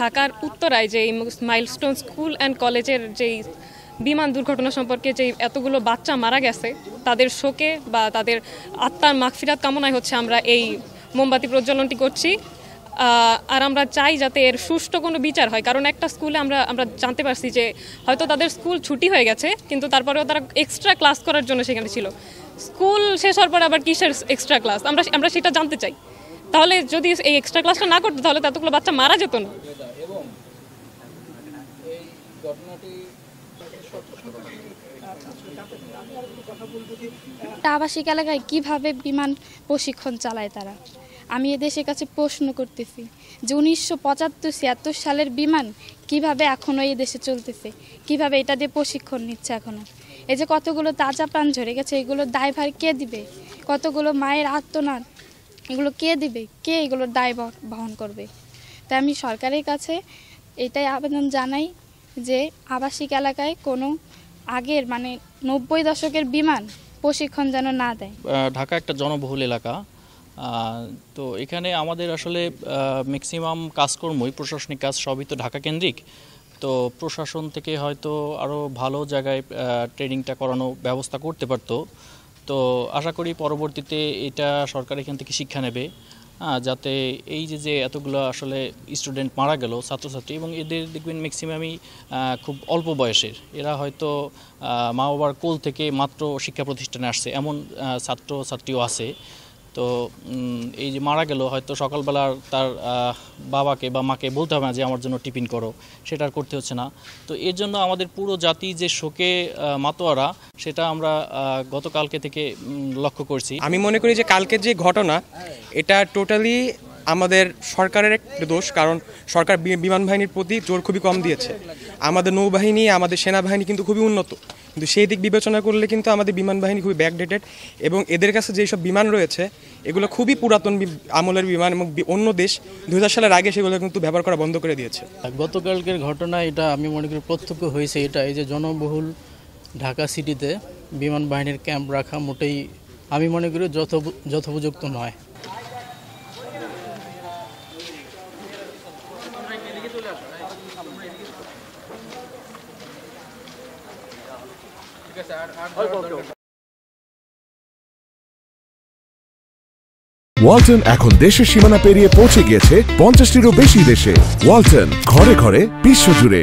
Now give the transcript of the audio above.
ঢাকার উত্তরায় যে মাইলস্টোন স্কুল অ্যান্ড কলেজের যেই বিমান দুর্ঘটনা সম্পর্কে যে এতগুলো বাচ্চা মারা গেছে তাদের শোকে বা তাদের আত্মার মাগফিরাত কামনায় হচ্ছে আমরা এই মোমবাতি প্রজ্বলনটি করছি। আর আমরা চাই যাতে এর সুষ্ঠু কোনো বিচার হয়, কারণ একটা স্কুলে আমরা জানতে পারছি যে হয়তো তাদের স্কুল ছুটি হয়ে গেছে কিন্তু তারপরেও তারা এক্সট্রা ক্লাস করার জন্য সেখানে ছিল। স্কুল শেষ হওয়ার পরে আবার কিসের এক্সট্রা ক্লাস আমরা সেটা জানতে চাই। তাহলে যদি এই এক্সট্রা ক্লাসটা না করতো তাহলে এতগুলো বাচ্চা মারা যেত না। আবাসিক এলাকায় কিভাবে বিমান প্রশিক্ষণ চালায় তারা, আমি এ দেশের কাছে প্রশ্ন করতেছি যে 1975-76 সালের বিমান কিভাবে এখনও এই দেশে চলতেছে, কিভাবে এটা দিয়ে প্রশিক্ষণ নিচ্ছে এখনও। এই যে কতগুলো তাজা প্রাণ ঝরে গেছে, এগুলো দায়ভার কে দিবে? কতগুলো মায়ের আর্তনাদ, এগুলো কে দিবে? কে এগুলোর দায় বহন করবে? তাই আমি সরকারের কাছে এটাই আবেদন জানাই যে আবাসিক এলাকায় কোনো আগের 90 দশকের বিমান প্রশিক্ষণ যেন না দেয়। ঢাকা একটা জনবহুল এলাকা, তো এখানে আমাদের আসলে ম্যাক্সিমাম কাজকর্মই প্রশাসনিক কাজ সবই তো ঢাকা কেন্দ্রিক। তো প্রশাসন থেকে হয়তো আরও ভালো জায়গায় ট্রেনিংটা করানো ব্যবস্থা করতে পারতো। তো আশা করি পরবর্তীতে এটা সরকার এখান থেকে শিক্ষা নেবে, যাতে এই যে এতগুলো আসলে স্টুডেন্ট মারা গেল, ছাত্রছাত্রী, এবং এদের দেখবেন ম্যাক্সিমামই খুব অল্প বয়সের। এরা হয়তো মা বাবার কোল থেকে মাত্র শিক্ষা প্রতিষ্ঠানে আসছে এমন ছাত্রছাত্রীও আছে। তো এই যে মারা গেল হয়তো সকালবেলা তার বাবাকে বা মাকে বলতে হবে না যে আমার জন্য টিফিন করো, সেটা আর করতে হচ্ছে না। তো এর জন্য আমাদের পুরো জাতি যে শোকে মাতোয়ারা, সেটা আমরা গতকালকে থেকে লক্ষ্য করছি। আমি মনে করি যে কালকের যে ঘটনা এটা টোটালি আমাদের সরকারের একটা দোষ, কারণ সরকার বিমান বাহিনীর প্রতি জোর খুবই কম দিয়েছে। আমাদের নৌবাহিনী, আমাদের সেনাবাহিনী কিন্তু খুবই উন্নত, কিন্তু সেই দিক বিবেচনা করলে কিন্তু আমাদের বিমান বাহিনী খুবই ব্যাকডেটেড, এবং এদের কাছে যেসব বিমান রয়েছে এগুলো খুবই পুরাতন আমলের বিমান, এবং অন্য দেশ 2000 সালের আগে সেগুলো কিন্তু ব্যবহার করা বন্ধ করে দিয়েছে। গতকালকের ঘটনা এটা আমি মনে করি প্রত্যক্ষ হয়েছে। এটা এই যে জনবহুল ঢাকা সিটিতে বিমান বাহিনীর ক্যাম্প রাখা মোটেই আমি মনে করি যথোপযুক্ত নয়। ওয়ালটন এখন দেশের সীমানা পেরিয়ে পৌঁছে গিয়েছে 50টিরও বেশি দেশে। ওয়ালটন, ঘরে ঘরে বিশ্বজুড়ে।